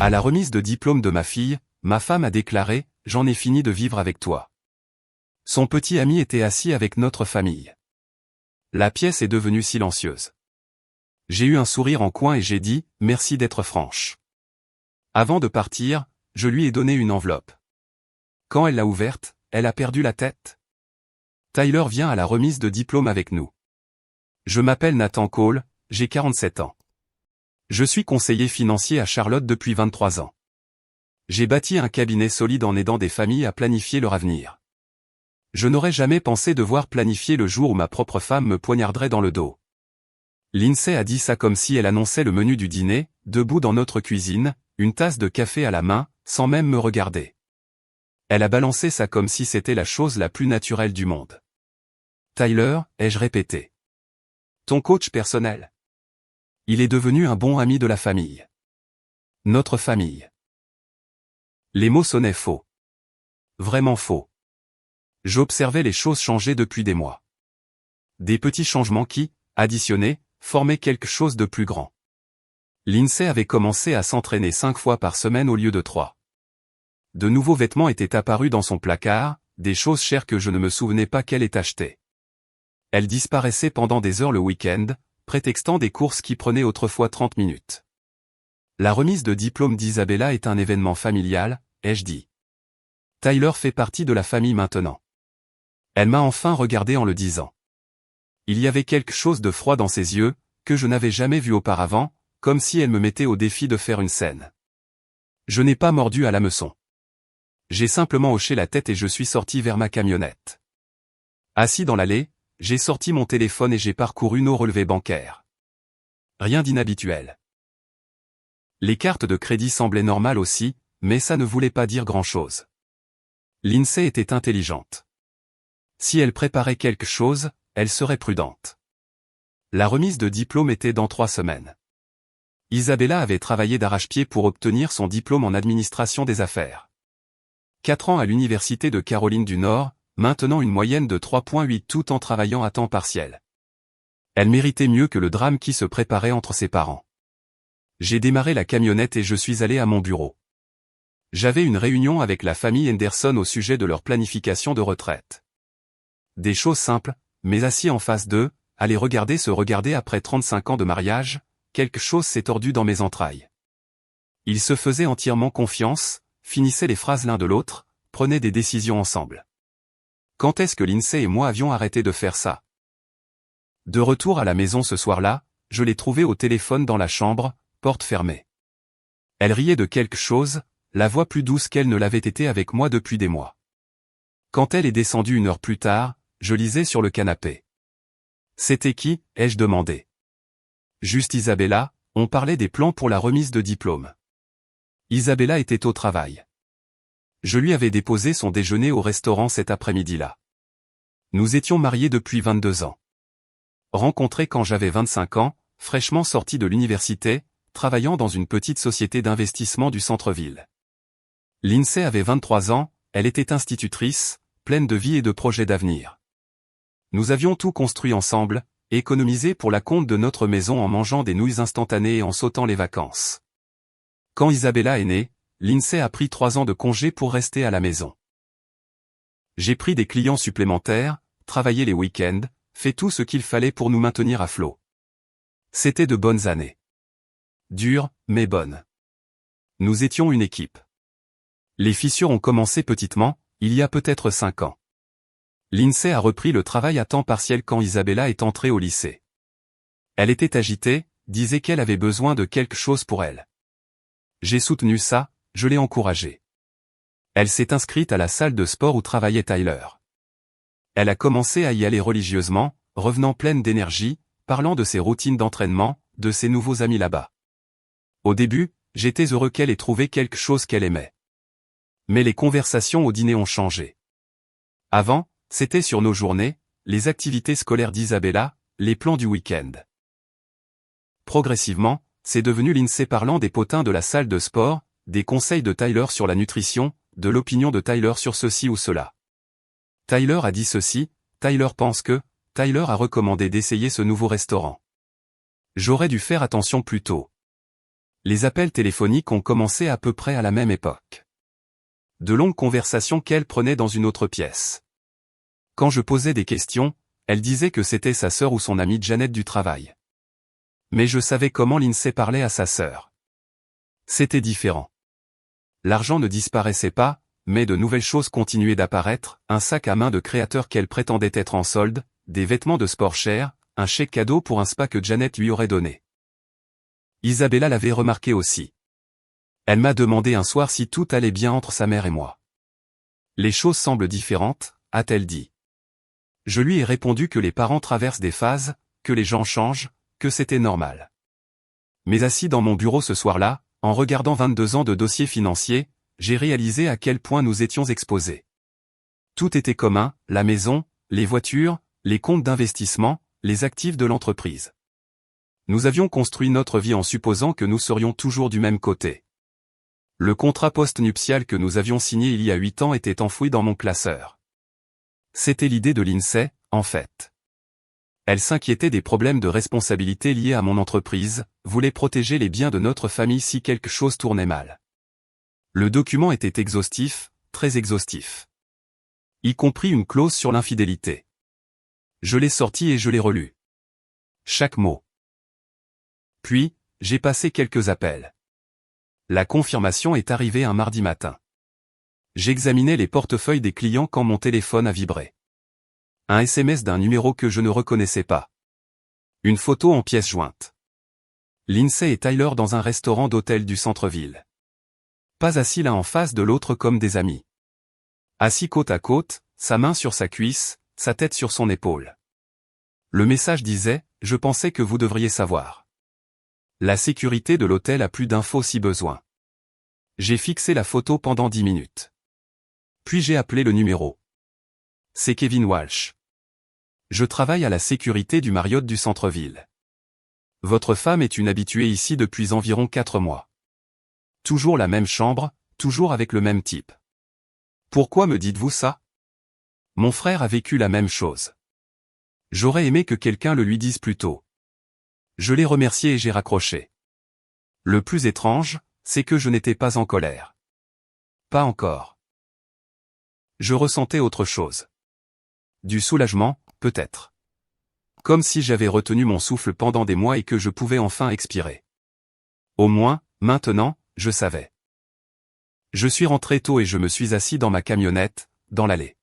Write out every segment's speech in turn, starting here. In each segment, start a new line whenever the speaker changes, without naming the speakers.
À la remise de diplôme de ma fille, ma femme a déclaré « J'en ai fini de vivre avec toi ». Son petit ami était assis avec notre famille. La pièce est devenue silencieuse. J'ai eu un sourire en coin et j'ai dit « Merci d'être franche ». Avant de partir, je lui ai donné une enveloppe. Quand elle l'a ouverte, elle a perdu la tête. Tyler vient à la remise de diplôme avec nous. Je m'appelle Nathan Cole, j'ai 47 ans. Je suis conseiller financier à Charlotte depuis 23 ans. J'ai bâti un cabinet solide en aidant des familles à planifier leur avenir. Je n'aurais jamais pensé devoir planifier le jour où ma propre femme me poignarderait dans le dos. Lindsay a dit ça comme si elle annonçait le menu du dîner, debout dans notre cuisine, une tasse de café à la main, sans même me regarder. Elle a balancé ça comme si c'était la chose la plus naturelle du monde. Tyler, ai-je répété. Ton coach personnel. Il est devenu un bon ami de la famille. Notre famille. Les mots sonnaient faux. Vraiment faux. J'observais les choses changer depuis des mois. Des petits changements qui, additionnés, formaient quelque chose de plus grand. Lindsay avait commencé à s'entraîner 5 fois par semaine au lieu de 3. De nouveaux vêtements étaient apparus dans son placard, des choses chères que je ne me souvenais pas qu'elle ait achetées. Elle disparaissait pendant des heures le week-end, prétextant des courses qui prenaient autrefois 30 minutes. La remise de diplôme d'Isabella est un événement familial, ai-je dit. Tyler fait partie de la famille maintenant. Elle m'a enfin regardé en le disant. Il y avait quelque chose de froid dans ses yeux, que je n'avais jamais vu auparavant, comme si elle me mettait au défi de faire une scène. Je n'ai pas mordu à l'hameçon. J'ai simplement hoché la tête et je suis sorti vers ma camionnette. Assis dans l'allée, j'ai sorti mon téléphone et j'ai parcouru nos relevés bancaires. Rien d'inhabituel. Les cartes de crédit semblaient normales aussi, mais ça ne voulait pas dire grand-chose. Lindsay était intelligente. Si elle préparait quelque chose, elle serait prudente. La remise de diplôme était dans 3 semaines. Isabella avait travaillé d'arrache-pied pour obtenir son diplôme en administration des affaires. 4 ans à l'université de Caroline du Nord, maintenant une moyenne de 3,8 tout en travaillant à temps partiel. Elle méritait mieux que le drame qui se préparait entre ses parents. J'ai démarré la camionnette et je suis allé à mon bureau. J'avais une réunion avec la famille Henderson au sujet de leur planification de retraite. Des choses simples, mais assis en face d'eux, à les regarder se regarder après 35 ans de mariage, quelque chose s'est tordu dans mes entrailles. Ils se faisaient entièrement confiance, finissaient les phrases l'un de l'autre, prenaient des décisions ensemble. Quand est-ce que Lindsay et moi avions arrêté de faire ça? De retour à la maison ce soir-là, je l'ai trouvée au téléphone dans la chambre, porte fermée. Elle riait de quelque chose, la voix plus douce qu'elle ne l'avait été avec moi depuis des mois. Quand elle est descendue 1 heure plus tard, je lisais sur le canapé. C'était qui, ai-je demandé. Juste Isabella, on parlait des plans pour la remise de diplôme. Isabella était au travail. Je lui avais déposé son déjeuner au restaurant cet après-midi-là. Nous étions mariés depuis 22 ans. Rencontrés quand j'avais 25 ans, fraîchement sorti de l'université, travaillant dans une petite société d'investissement du centre-ville. Lindsay avait 23 ans, elle était institutrice, pleine de vie et de projets d'avenir. Nous avions tout construit ensemble, économisé pour la compte de notre maison en mangeant des nouilles instantanées et en sautant les vacances. Quand Isabella est née, Lindsay a pris 3 ans de congé pour rester à la maison. J'ai pris des clients supplémentaires, travaillé les week-ends, fait tout ce qu'il fallait pour nous maintenir à flot. C'était de bonnes années. Dures, mais bonnes. Nous étions une équipe. Les fissures ont commencé petitement, il y a peut-être 5 ans. Lindsay a repris le travail à temps partiel quand Isabella est entrée au lycée. Elle était agitée, disait qu'elle avait besoin de quelque chose pour elle. J'ai soutenu ça, je l'ai encouragée. Elle s'est inscrite à la salle de sport où travaillait Tyler. Elle a commencé à y aller religieusement, revenant pleine d'énergie, parlant de ses routines d'entraînement, de ses nouveaux amis là-bas. Au début, j'étais heureux qu'elle ait trouvé quelque chose qu'elle aimait. Mais les conversations au dîner ont changé. Avant, c'était sur nos journées, les activités scolaires d'Isabella, les plans du week-end. Progressivement, c'est devenu Lindsay parlant des potins de la salle de sport, des conseils de Tyler sur la nutrition, de l'opinion de Tyler sur ceci ou cela. Tyler a dit ceci, Tyler pense que, Tyler a recommandé d'essayer ce nouveau restaurant. J'aurais dû faire attention plus tôt. Les appels téléphoniques ont commencé à peu près à la même époque. De longues conversations qu'elle prenait dans une autre pièce. Quand je posais des questions, elle disait que c'était sa sœur ou son amie Janet du travail. Mais je savais comment Lindsay parlait à sa sœur. C'était différent. L'argent ne disparaissait pas, mais de nouvelles choses continuaient d'apparaître, un sac à main de créateur qu'elle prétendait être en solde, des vêtements de sport chers, un chèque cadeau pour un spa que Janet lui aurait donné. Isabella l'avait remarqué aussi. Elle m'a demandé un soir si tout allait bien entre sa mère et moi. Les choses semblent différentes, a-t-elle dit. Je lui ai répondu que les parents traversent des phases, que les gens changent, que c'était normal. Mais assis dans mon bureau ce soir-là, en regardant 22 ans de dossiers financiers, j'ai réalisé à quel point nous étions exposés. Tout était commun, la maison, les voitures, les comptes d'investissement, les actifs de l'entreprise. Nous avions construit notre vie en supposant que nous serions toujours du même côté. Le contrat post-nuptial que nous avions signé il y a 8 ans était enfoui dans mon classeur. C'était l'idée de Lindsay, en fait. Elle s'inquiétait des problèmes de responsabilité liés à mon entreprise, voulait protéger les biens de notre famille si quelque chose tournait mal. Le document était exhaustif, très exhaustif. Y compris une clause sur l'infidélité. Je l'ai sorti et je l'ai relu. Chaque mot. Puis, j'ai passé quelques appels. La confirmation est arrivée un mardi matin. J'examinais les portefeuilles des clients quand mon téléphone a vibré. Un SMS d'un numéro que je ne reconnaissais pas. Une photo en pièce jointe. Lindsay et Tyler dans un restaurant d'hôtel du centre-ville. Pas assis l'un en face de l'autre comme des amis. Assis côte à côte, sa main sur sa cuisse, sa tête sur son épaule. Le message disait « Je pensais que vous devriez savoir. La sécurité de l'hôtel a plus d'infos si besoin. » J'ai fixé la photo pendant 10 minutes. Puis j'ai appelé le numéro. C'est Kevin Walsh. Je travaille à la sécurité du Marriott du centre-ville. Votre femme est une habituée ici depuis environ 4 mois. Toujours la même chambre, toujours avec le même type. Pourquoi me dites-vous ça? Mon frère a vécu la même chose. J'aurais aimé que quelqu'un le lui dise plus tôt. Je l'ai remercié et j'ai raccroché. Le plus étrange, c'est que je n'étais pas en colère. Pas encore. Je ressentais autre chose. Du soulagement, peut-être. Comme si j'avais retenu mon souffle pendant des mois et que je pouvais enfin expirer. Au moins, maintenant, je savais. Je suis rentré tôt et je me suis assis dans ma camionnette, dans l'allée.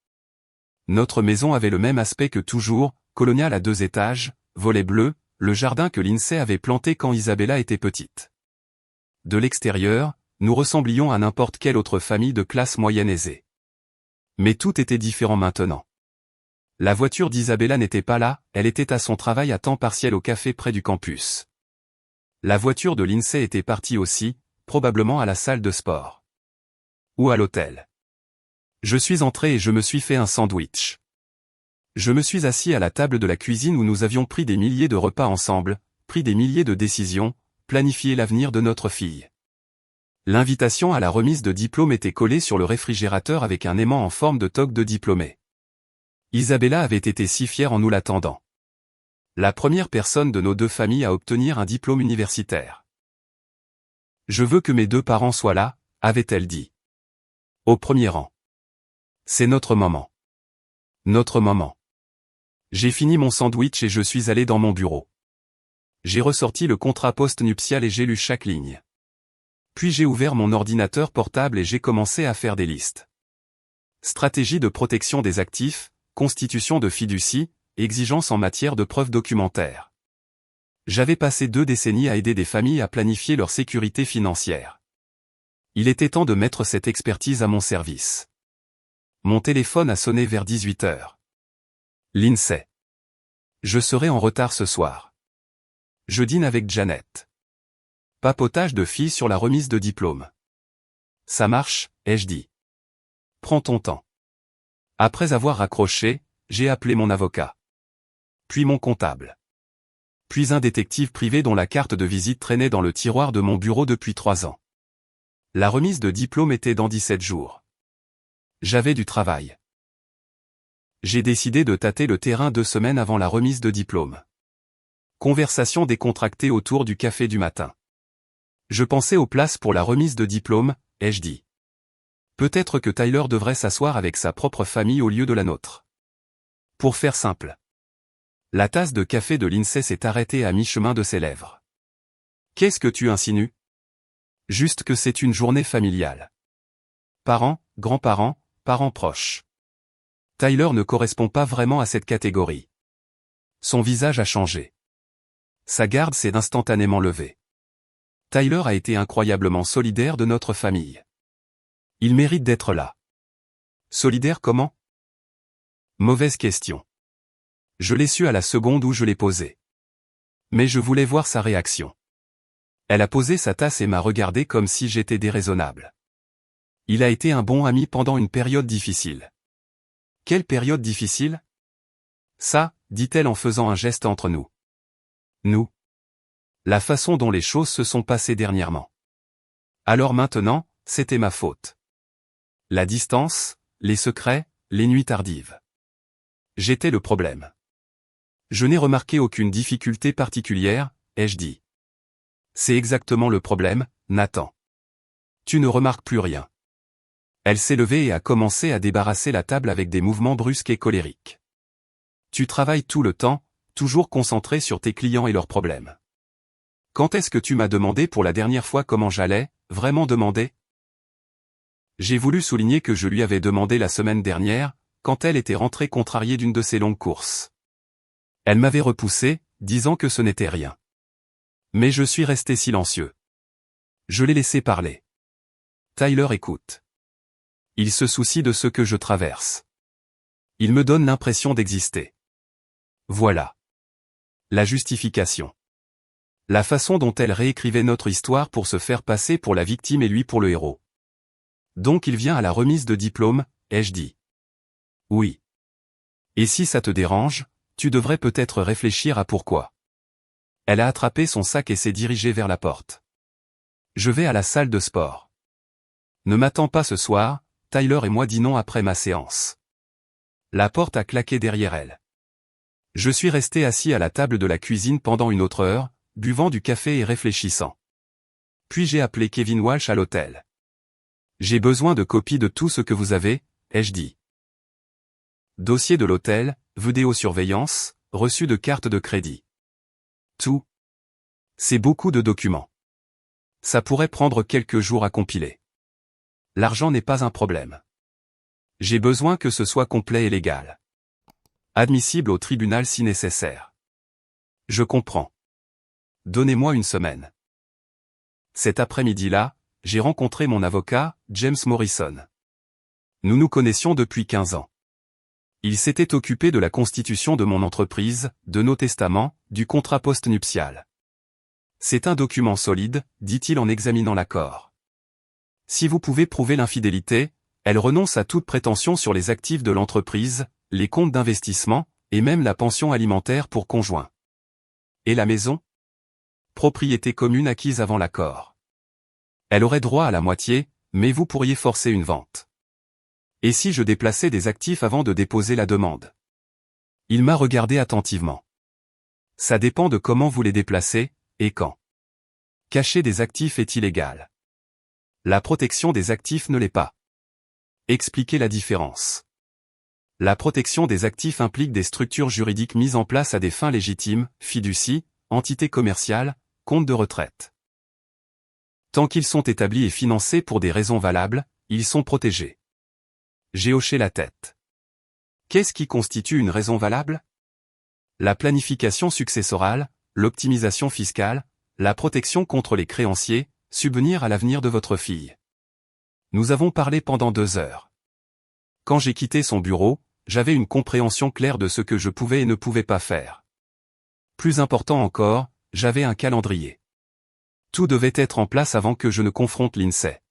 Notre maison avait le même aspect que toujours, colonial à 2 étages, volets bleus, le jardin que Lindsay avait planté quand Isabella était petite. De l'extérieur, nous ressemblions à n'importe quelle autre famille de classe moyenne aisée. Mais tout était différent maintenant. La voiture d'Isabella n'était pas là, elle était à son travail à temps partiel au café près du campus. La voiture de Lindsay était partie aussi, probablement à la salle de sport. Ou à l'hôtel. Je suis entré et je me suis fait un sandwich. Je me suis assis à la table de la cuisine où nous avions pris des milliers de repas ensemble, pris des milliers de décisions, planifié l'avenir de notre fille. L'invitation à la remise de diplôme était collée sur le réfrigérateur avec un aimant en forme de toque de diplômé. Isabella avait été si fière en nous l'attendant. La première personne de nos 2 familles à obtenir un diplôme universitaire. Je veux que mes 2 parents soient là, avait-elle dit. Au premier rang. C'est notre moment. Notre moment. J'ai fini mon sandwich et je suis allé dans mon bureau. J'ai ressorti le contrat post-nuptial et j'ai lu chaque ligne. Puis j'ai ouvert mon ordinateur portable et j'ai commencé à faire des listes. Stratégie de protection des actifs, constitution de fiducie, exigences en matière de preuves documentaires. J'avais passé 2 décennies à aider des familles à planifier leur sécurité financière. Il était temps de mettre cette expertise à mon service. Mon téléphone a sonné vers 18 heures. Lindsay. Je serai en retard ce soir. Je dîne avec Janet. Papotage de filles sur la remise de diplôme. Ça marche, ai-je dit. Prends ton temps. Après avoir raccroché, j'ai appelé mon avocat. Puis mon comptable. Puis un détective privé dont la carte de visite traînait dans le tiroir de mon bureau depuis 3 ans. La remise de diplôme était dans 17 jours. J'avais du travail. J'ai décidé de tâter le terrain 2 semaines avant la remise de diplôme. Conversation décontractée autour du café du matin. Je pensais aux places pour la remise de diplôme, ai-je dit. Peut-être que Tyler devrait s'asseoir avec sa propre famille au lieu de la nôtre. Pour faire simple. La tasse de café de l'INSEE s'est arrêtée à mi-chemin de ses lèvres. Qu'est-ce que tu insinues? Juste que c'est une journée familiale. Parents, grands-parents, parents proches. Tyler ne correspond pas vraiment à cette catégorie. Son visage a changé. Sa garde s'est instantanément levée. Tyler a été incroyablement solidaire de notre famille. Il mérite d'être là. Solidaire comment? Mauvaise question. Je l'ai su à la seconde où je l'ai posée. Mais je voulais voir sa réaction. Elle a posé sa tasse et m'a regardé comme si j'étais déraisonnable. Il a été un bon ami pendant une période difficile. Quelle période difficile? Ça, dit-elle en faisant un geste entre nous. Nous. La façon dont les choses se sont passées dernièrement. Alors maintenant, c'était ma faute. La distance, les secrets, les nuits tardives. J'étais le problème. Je n'ai remarqué aucune difficulté particulière, ai-je dit. C'est exactement le problème, Nathan. Tu ne remarques plus rien. Elle s'est levée et a commencé à débarrasser la table avec des mouvements brusques et colériques. Tu travailles tout le temps, toujours concentré sur tes clients et leurs problèmes. Quand est-ce que tu m'as demandé pour la dernière fois comment j'allais, vraiment demandé? J'ai voulu souligner que je lui avais demandé la semaine dernière, quand elle était rentrée contrariée d'une de ses longues courses. Elle m'avait repoussé, disant que ce n'était rien. Mais je suis resté silencieux. Je l'ai laissé parler. Tyler écoute. Il se soucie de ce que je traverse. Il me donne l'impression d'exister. Voilà. La justification. La façon dont elle réécrivait notre histoire pour se faire passer pour la victime et lui pour le héros. Donc il vient à la remise de diplôme, ai-je dit. Oui. Et si ça te dérange, tu devrais peut-être réfléchir à pourquoi. Elle a attrapé son sac et s'est dirigée vers la porte. Je vais à la salle de sport. Ne m'attends pas ce soir, Tyler et moi dînons après ma séance. La porte a claqué derrière elle. Je suis resté assis à la table de la cuisine pendant une autre heure, buvant du café et réfléchissant. Puis j'ai appelé Kevin Walsh à l'hôtel. J'ai besoin de copies de tout ce que vous avez, ai-je dit. Dossier de l'hôtel, vidéosurveillance, reçu de carte de crédit. Tout. C'est beaucoup de documents. Ça pourrait prendre quelques jours à compiler. L'argent n'est pas un problème. J'ai besoin que ce soit complet et légal. Admissible au tribunal si nécessaire. Je comprends. Donnez-moi une semaine. Cet après-midi-là, j'ai rencontré mon avocat, James Morrison. Nous nous connaissions depuis 15 ans. Il s'était occupé de la constitution de mon entreprise, de nos testaments, du contrat post-nuptial. C'est un document solide, dit-il en examinant l'accord. Si vous pouvez prouver l'infidélité, elle renonce à toute prétention sur les actifs de l'entreprise, les comptes d'investissement, et même la pension alimentaire pour conjoint. Et la maison? Propriété commune acquise avant l'accord. Elle aurait droit à la moitié, mais vous pourriez forcer une vente. Et si je déplaçais des actifs avant de déposer la demande? Il m'a regardé attentivement. Ça dépend de comment vous les déplacez, et quand. Cacher des actifs est illégal. La protection des actifs ne l'est pas. Expliquez la différence. La protection des actifs implique des structures juridiques mises en place à des fins légitimes, fiducie, entités commerciales, comptes de retraite. Tant qu'ils sont établis et financés pour des raisons valables, ils sont protégés. J'ai hoché la tête. Qu'est-ce qui constitue une raison valable? La planification successorale, l'optimisation fiscale, la protection contre les créanciers, subvenir à l'avenir de votre fille. Nous avons parlé pendant 2 heures. Quand j'ai quitté son bureau, j'avais une compréhension claire de ce que je pouvais et ne pouvais pas faire. Plus important encore, j'avais un calendrier. Tout devait être en place avant que je ne confronte l'INSEE.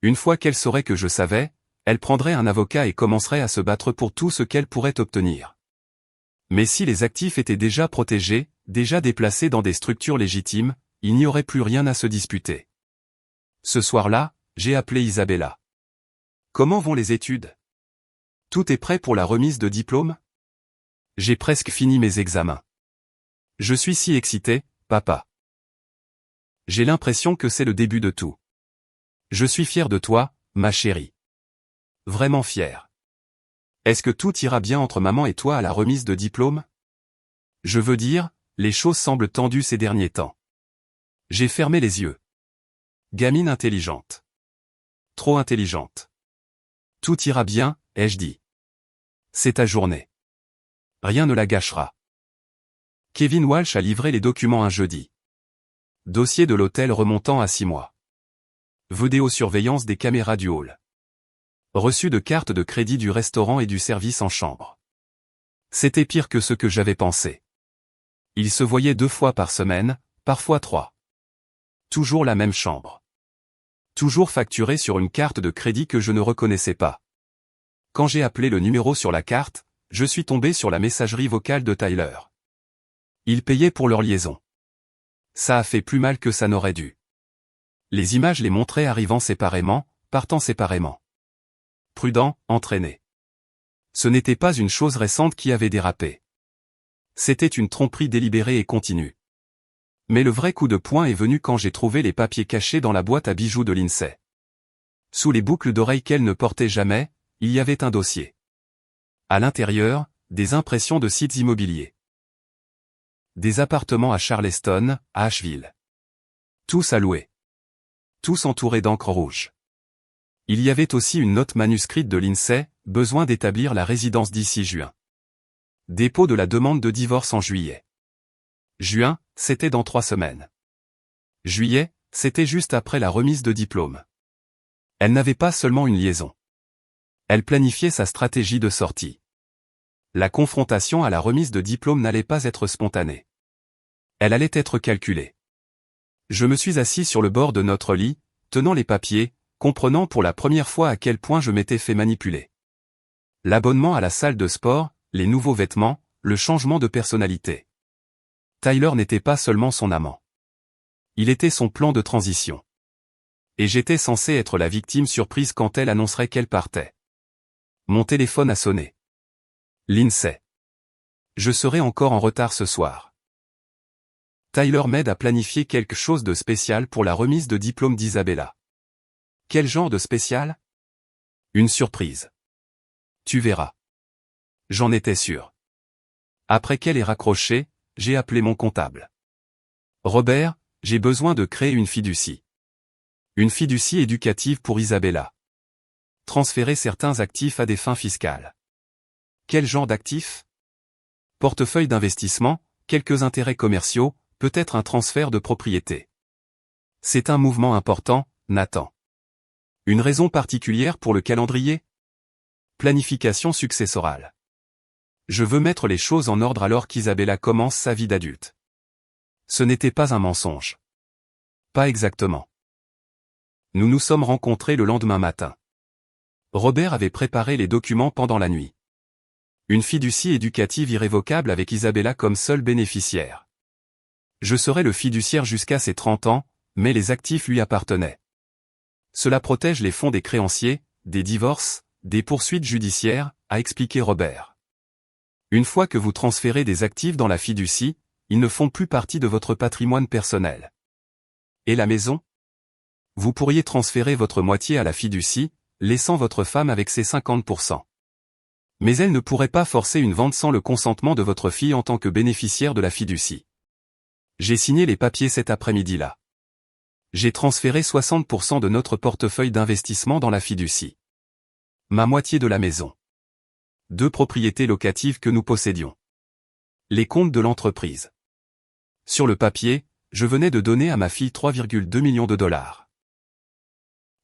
Une fois qu'elle saurait que je savais, elle prendrait un avocat et commencerait à se battre pour tout ce qu'elle pourrait obtenir. Mais si les actifs étaient déjà protégés, déjà déplacés dans des structures légitimes, il n'y aurait plus rien à se disputer. Ce soir-là, j'ai appelé Isabella. Comment vont les études? Tout est prêt pour la remise de diplôme? J'ai presque fini mes examens. Je suis si excité, papa. J'ai l'impression que c'est le début de tout. Je suis fier de toi, ma chérie. Vraiment fier. Est-ce que tout ira bien entre maman et toi à la remise de diplôme? Je veux dire, les choses semblent tendues ces derniers temps. J'ai fermé les yeux. Gamine intelligente. Trop intelligente. Tout ira bien, ai-je dit. C'est ta journée. Rien ne la gâchera. Kevin Walsh a livré les documents un jeudi. Dossier de l'hôtel remontant à 6 mois. Vidéosurveillance des caméras du hall. Reçu de carte de crédit du restaurant et du service en chambre. C'était pire que ce que j'avais pensé. Il se voyait 2 fois par semaine, parfois 3. Toujours la même chambre. Toujours facturé sur une carte de crédit que je ne reconnaissais pas. Quand j'ai appelé le numéro sur la carte, je suis tombé sur la messagerie vocale de Tyler. Ils payaient pour leur liaison. Ça a fait plus mal que ça n'aurait dû. Les images les montraient arrivant séparément, partant séparément. Prudent, entraîné. Ce n'était pas une chose récente qui avait dérapé. C'était une tromperie délibérée et continue. Mais le vrai coup de poing est venu quand j'ai trouvé les papiers cachés dans la boîte à bijoux de Lindsay. Sous les boucles d'oreilles qu'elle ne portait jamais, il y avait un dossier. À l'intérieur, des impressions de sites immobiliers. Des appartements à Charleston, à Asheville. Tous à louer. Tous entourés d'encre rouge. Il y avait aussi une note manuscrite de Lindsay, besoin d'établir la résidence d'ici juin. Dépôt de la demande de divorce en juillet. Juin, c'était dans 3 semaines. Juillet, c'était juste après la remise de diplôme. Elle n'avait pas seulement une liaison. Elle planifiait sa stratégie de sortie. La confrontation à la remise de diplôme n'allait pas être spontanée. Elle allait être calculée. Je me suis assis sur le bord de notre lit, tenant les papiers, comprenant pour la première fois à quel point je m'étais fait manipuler. L'abonnement à la salle de sport, les nouveaux vêtements, le changement de personnalité. Tyler n'était pas seulement son amant. Il était son plan de transition. Et j'étais censé être la victime surprise quand elle annoncerait qu'elle partait. Mon téléphone a sonné. Lindsay. Je serai encore en retard ce soir. Tyler m'aide à planifier quelque chose de spécial pour la remise de diplôme d'Isabella. Quel genre de spécial? Une surprise. Tu verras. J'en étais sûr. Après qu'elle ait raccroché, j'ai appelé mon comptable. Robert, j'ai besoin de créer une fiducie. Une fiducie éducative pour Isabella. Transférer certains actifs à des fins fiscales. Quel genre d'actifs? Portefeuille d'investissement, quelques intérêts commerciaux, peut-être un transfert de propriété. C'est un mouvement important, Nathan. Une raison particulière pour le calendrier? Planification successorale. Je veux mettre les choses en ordre alors qu'Isabella commence sa vie d'adulte. Ce n'était pas un mensonge. Pas exactement. Nous nous sommes rencontrés le lendemain matin. Robert avait préparé les documents pendant la nuit. Une fiducie éducative irrévocable avec Isabella comme seule bénéficiaire. Je serais le fiduciaire jusqu'à ses 30 ans, mais les actifs lui appartenaient. Cela protège les fonds des créanciers, des divorces, des poursuites judiciaires, a expliqué Robert. Une fois que vous transférez des actifs dans la fiducie, ils ne font plus partie de votre patrimoine personnel. Et la maison? Vous pourriez transférer votre moitié à la fiducie, laissant votre femme avec ses 50%. Mais elle ne pourrait pas forcer une vente sans le consentement de votre fille en tant que bénéficiaire de la fiducie. J'ai signé les papiers cet après-midi-là. J'ai transféré 60% de notre portefeuille d'investissement dans la fiducie. Ma moitié de la maison. 2 propriétés locatives que nous possédions. Les comptes de l'entreprise. Sur le papier, je venais de donner à ma fille 3,2 millions de dollars.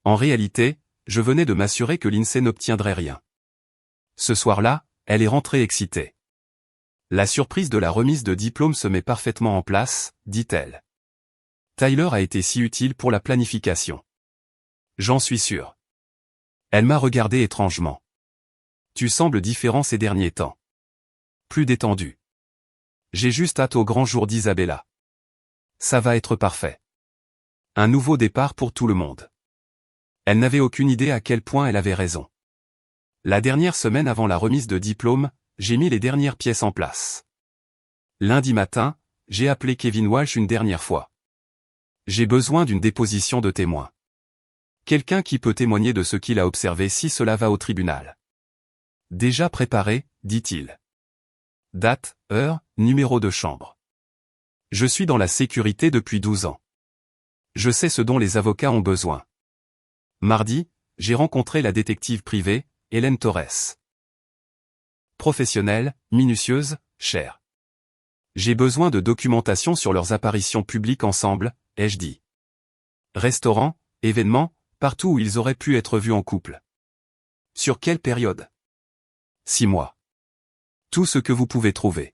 En réalité, je venais de m'assurer que Lindsay n'obtiendrait rien. Ce soir-là, elle est rentrée excitée. La surprise de la remise de diplôme se met parfaitement en place, dit-elle. Tyler a été si utile pour la planification. J'en suis sûr. Elle m'a regardé étrangement. Tu sembles différent ces derniers temps. Plus détendu. J'ai juste hâte au grand jour d'Isabella. Ça va être parfait. Un nouveau départ pour tout le monde. Elle n'avait aucune idée à quel point elle avait raison. La dernière semaine avant la remise de diplôme, j'ai mis les dernières pièces en place. Lundi matin, j'ai appelé Kevin Walsh une dernière fois. J'ai besoin d'une déposition de témoin. Quelqu'un qui peut témoigner de ce qu'il a observé si cela va au tribunal. Déjà préparé, dit-il. Date, heure, numéro de chambre. Je suis dans la sécurité depuis 12 ans. Je sais ce dont les avocats ont besoin. Mardi, j'ai rencontré la détective privée, Hélène Torres. Professionnelle, minutieuse, chère. J'ai besoin de documentation sur leurs apparitions publiques ensemble, ai-je dit. Restaurants, événements, partout où ils auraient pu être vus en couple. Sur quelle période? 6 mois. Tout ce que vous pouvez trouver.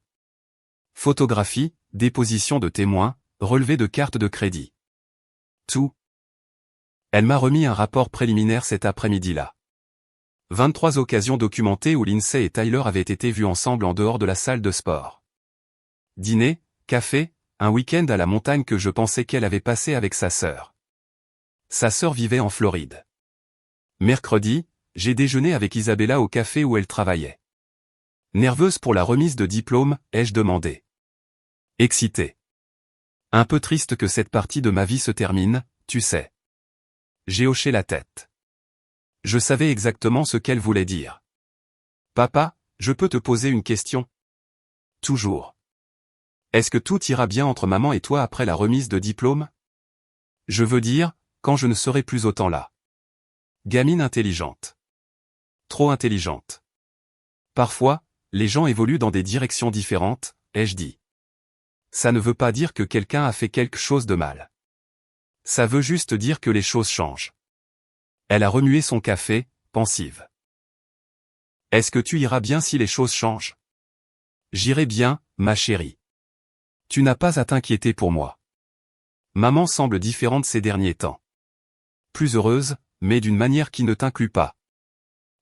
Photographie, déposition de témoins, relevé de carte de crédit. Tout. Elle m'a remis un rapport préliminaire cet après-midi-là. 23 occasions documentées où Lindsay et Tyler avaient été vus ensemble en dehors de la salle de sport. Dîner, café, un week-end à la montagne que je pensais qu'elle avait passé avec sa sœur. Sa sœur vivait en Floride. Mercredi, j'ai déjeuné avec Isabella au café où elle travaillait. Nerveuse pour la remise de diplôme, ai-je demandé. Excitée. Un peu triste que cette partie de ma vie se termine, tu sais. J'ai hoché la tête. Je savais exactement ce qu'elle voulait dire. Papa, je peux te poser une question? Toujours. Est-ce que tout ira bien entre maman et toi après la remise de diplôme? Je veux dire, quand je ne serai plus autant là. Gamine intelligente. Trop intelligente. Parfois, les gens évoluent dans des directions différentes, ai-je dit. Ça ne veut pas dire que quelqu'un a fait quelque chose de mal. Ça veut juste dire que les choses changent. Elle a remué son café, pensive. Est-ce que tu iras bien si les choses changent? J'irai bien, ma chérie. Tu n'as pas à t'inquiéter pour moi. Maman semble différente ces derniers temps. Plus heureuse, mais d'une manière qui ne t'inclut pas.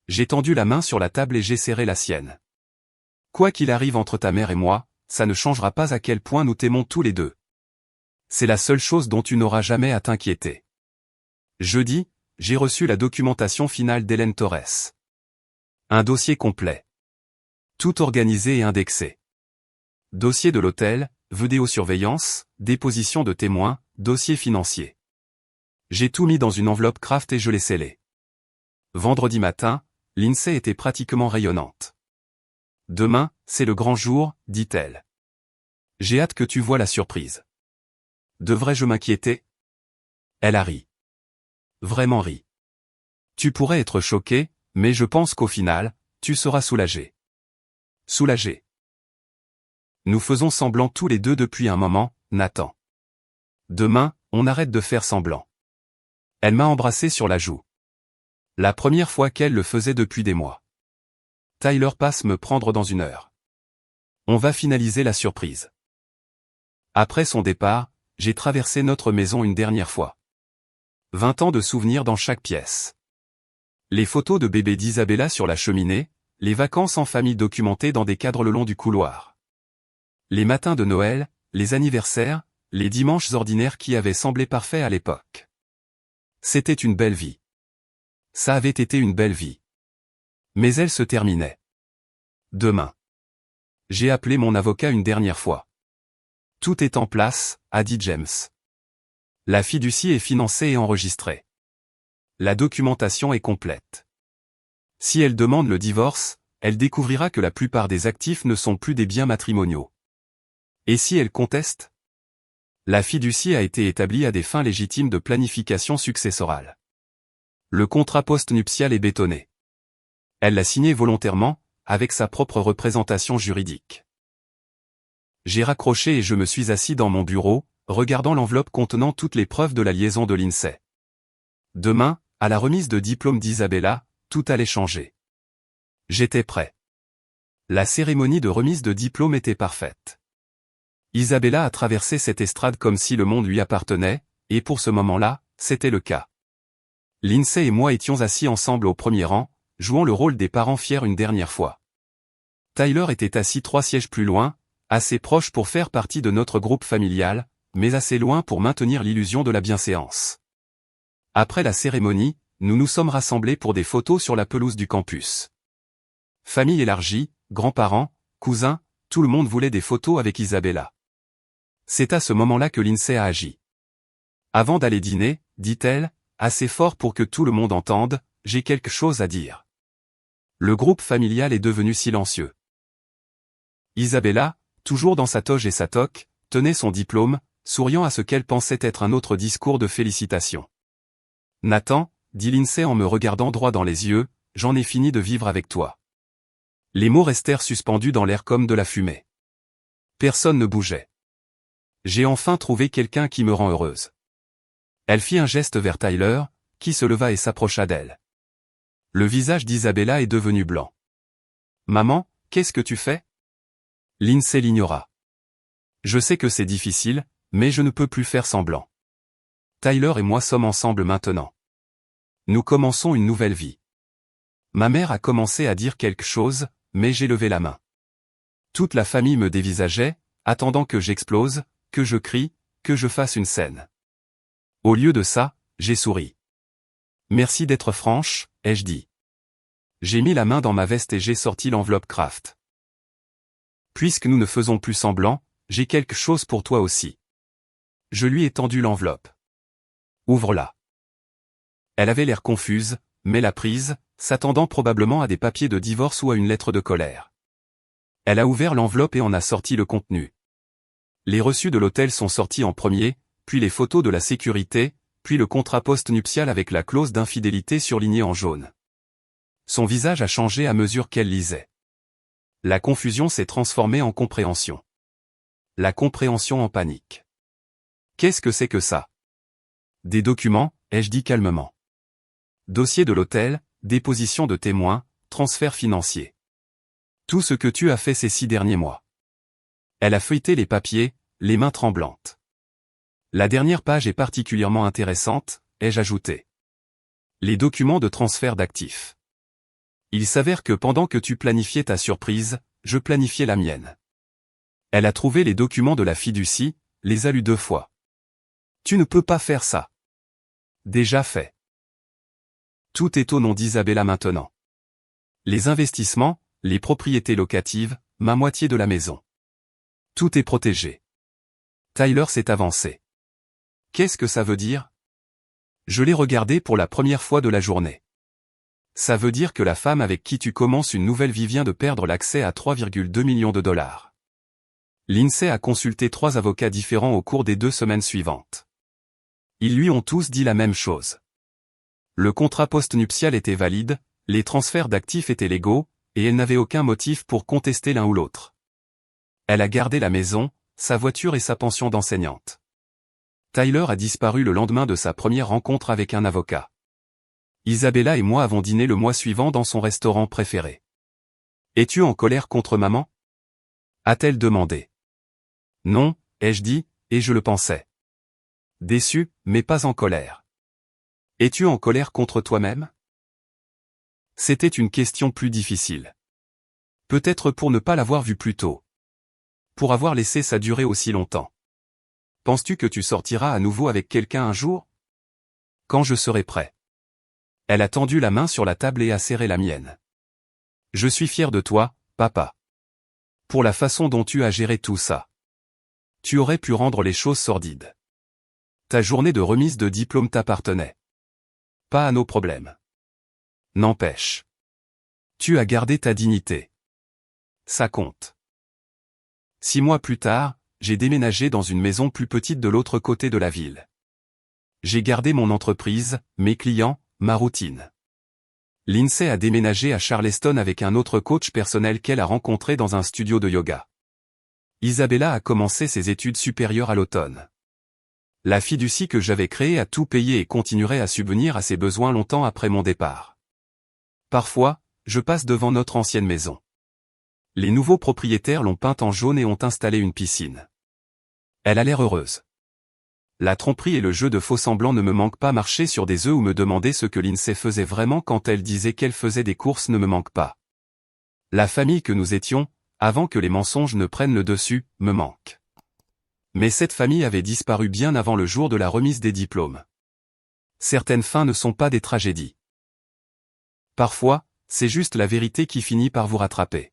J'ai tendu la main sur la table et j'ai serré la sienne. Quoi qu'il arrive entre ta mère et moi, ça ne changera pas à quel point nous t'aimons tous les deux. C'est la seule chose dont tu n'auras jamais à t'inquiéter. Jeudi, j'ai reçu la documentation finale d'Hélène Torres. Un dossier complet. Tout organisé et indexé. Dossier de l'hôtel, vidéosurveillance, déposition de témoins, dossier financier. J'ai tout mis dans une enveloppe craft et je l'ai scellé. Vendredi matin, Lindsay était pratiquement rayonnante. Demain, c'est le grand jour, dit-elle. J'ai hâte que tu vois la surprise. Devrais-je m'inquiéter? Elle a ri. Vraiment ri. Tu pourrais être choqué, mais je pense qu'au final, tu seras soulagé. Soulagé. Nous faisons semblant tous les deux depuis un moment, Nathan. Demain, on arrête de faire semblant. Elle m'a embrassé sur la joue. La première fois qu'elle le faisait depuis des mois. Tyler passe me prendre dans 1 heure. On va finaliser la surprise. Après son départ, j'ai traversé notre maison une dernière fois. 20 ans de souvenirs dans chaque pièce. Les photos de bébé d'Isabella sur la cheminée, les vacances en famille documentées dans des cadres le long du couloir. Les matins de Noël, les anniversaires, les dimanches ordinaires qui avaient semblé parfaits à l'époque. C'était une belle vie. Ça avait été une belle vie. Mais elle se terminait. Demain. J'ai appelé mon avocat une dernière fois. Tout est en place, a dit James. La fiducie est financée et enregistrée. La documentation est complète. Si elle demande le divorce, elle découvrira que la plupart des actifs ne sont plus des biens matrimoniaux. Et si elle conteste? La fiducie a été établie à des fins légitimes de planification successorale. Le contrat post-nuptial est bétonné. Elle l'a signé volontairement, avec sa propre représentation juridique. J'ai raccroché et je me suis assis dans mon bureau, regardant l'enveloppe contenant toutes les preuves de la liaison de Lindsay. Demain, à la remise de diplôme d'Isabella, tout allait changer. J'étais prêt. La cérémonie de remise de diplôme était parfaite. Isabella a traversé cette estrade comme si le monde lui appartenait, et pour ce moment-là, c'était le cas. Lindsay et moi étions assis ensemble au premier rang, jouant le rôle des parents fiers une dernière fois. Tyler était assis 3 sièges plus loin, assez proche pour faire partie de notre groupe familial, mais assez loin pour maintenir l'illusion de la bienséance. Après la cérémonie, nous nous sommes rassemblés pour des photos sur la pelouse du campus. Famille élargie, grands-parents, cousins, tout le monde voulait des photos avec Isabella. C'est à ce moment-là que Lindsay a agi. Avant d'aller dîner, dit-elle, assez fort pour que tout le monde entende, j'ai quelque chose à dire. Le groupe familial est devenu silencieux. Isabella, toujours dans sa toge et sa toque, tenait son diplôme, souriant à ce qu'elle pensait être un autre discours de félicitations. Nathan, dit Lindsay en me regardant droit dans les yeux, j'en ai fini de vivre avec toi. Les mots restèrent suspendus dans l'air comme de la fumée. Personne ne bougeait. J'ai enfin trouvé quelqu'un qui me rend heureuse. Elle fit un geste vers Tyler, qui se leva et s'approcha d'elle. Le visage d'Isabella est devenu blanc. Maman, qu'est-ce que tu fais? Lindsay l'ignora. Je sais que c'est difficile, mais je ne peux plus faire semblant. Tyler et moi sommes ensemble maintenant. Nous commençons une nouvelle vie. Ma mère a commencé à dire quelque chose, mais j'ai levé la main. Toute la famille me dévisageait, attendant que j'explose, que je crie, que je fasse une scène. Au lieu de ça, j'ai souri. Merci d'être franche, ai-je dit. J'ai mis la main dans ma veste et j'ai sorti l'enveloppe Kraft. Puisque nous ne faisons plus semblant, j'ai quelque chose pour toi aussi. Je lui ai tendu l'enveloppe. Ouvre-la. Elle avait l'air confuse, mais l'a prise, s'attendant probablement à des papiers de divorce ou à une lettre de colère. Elle a ouvert l'enveloppe et en a sorti le contenu. Les reçus de l'hôtel sont sortis en premier, puis les photos de la sécurité, puis le contrat post-nuptial avec la clause d'infidélité surlignée en jaune. Son visage a changé à mesure qu'elle lisait. La confusion s'est transformée en compréhension. La compréhension en panique. Qu'est-ce que c'est que ça? Des documents, ai-je dit calmement. Dossier de l'hôtel, déposition de témoins, transfert financier. Tout ce que tu as fait ces 6 derniers mois. Elle a feuilleté les papiers, les mains tremblantes. La dernière page est particulièrement intéressante, ai-je ajouté. Les documents de transfert d'actifs. Il s'avère que pendant que tu planifiais ta surprise, je planifiais la mienne. Elle a trouvé les documents de la fiducie, les a lus 2 fois. Tu ne peux pas faire ça. Déjà fait. Tout est au nom d'Isabella maintenant. Les investissements, les propriétés locatives, ma moitié de la maison. Tout est protégé. Tyler s'est avancé. Qu'est-ce que ça veut dire? Je l'ai regardé pour la première fois de la journée. Ça veut dire que la femme avec qui tu commences une nouvelle vie vient de perdre l'accès à 3,2 millions de dollars. Lindsay a consulté 3 avocats différents au cours des 2 semaines suivantes. Ils lui ont tous dit la même chose. Le contrat post-nuptial était valide, les transferts d'actifs étaient légaux, et elle n'avait aucun motif pour contester l'un ou l'autre. Elle a gardé la maison, sa voiture et sa pension d'enseignante. Tyler a disparu le lendemain de sa première rencontre avec un avocat. Isabella et moi avons dîné le mois suivant dans son restaurant préféré. Es-tu en colère contre maman? A-t-elle demandé. Non, ai-je dit, et je le pensais. Déçu, mais pas en colère. Es-tu en colère contre toi-même? C'était une question plus difficile. Peut-être pour ne pas l'avoir vue plus tôt. Pour avoir laissé ça durer aussi longtemps. Penses-tu que tu sortiras à nouveau avec quelqu'un un jour? Quand je serai prêt. Elle a tendu la main sur la table et a serré la mienne. Je suis fier de toi, papa. Pour la façon dont tu as géré tout ça. Tu aurais pu rendre les choses sordides. Ta journée de remise de diplôme t'appartenait. Pas à nos problèmes. N'empêche. Tu as gardé ta dignité. Ça compte. 6 mois plus tard, j'ai déménagé dans une maison plus petite de l'autre côté de la ville. J'ai gardé mon entreprise, mes clients, ma routine. Lindsay a déménagé à Charleston avec un autre coach personnel qu'elle a rencontré dans un studio de yoga. Isabella a commencé ses études supérieures à l'automne. La fiducie que j'avais créée a tout payé et continuerait à subvenir à ses besoins longtemps après mon départ. Parfois, je passe devant notre ancienne maison. Les nouveaux propriétaires l'ont peinte en jaune et ont installé une piscine. Elle a l'air heureuse. La tromperie et le jeu de faux-semblants ne me manquent pas. Marcher sur des œufs ou me demander ce que Lindsay faisait vraiment quand elle disait qu'elle faisait des courses ne me manque pas. La famille que nous étions, avant que les mensonges ne prennent le dessus, me manque. Mais cette famille avait disparu bien avant le jour de la remise des diplômes. Certaines fins ne sont pas des tragédies. Parfois, c'est juste la vérité qui finit par vous rattraper.